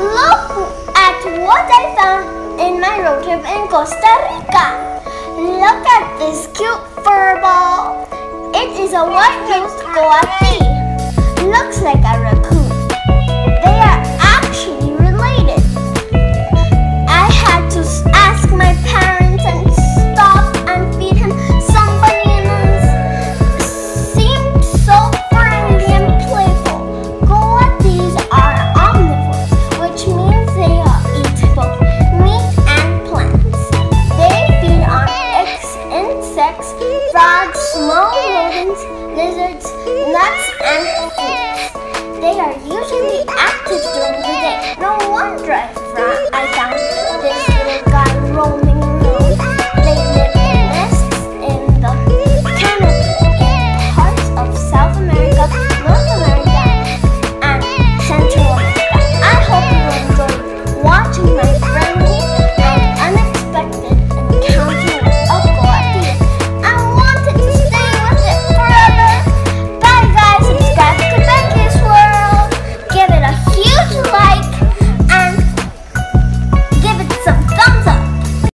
Look at what I found in my road trip in Costa Rica. Look at this cute fur ball. It is a white-nosed coati. Looks like a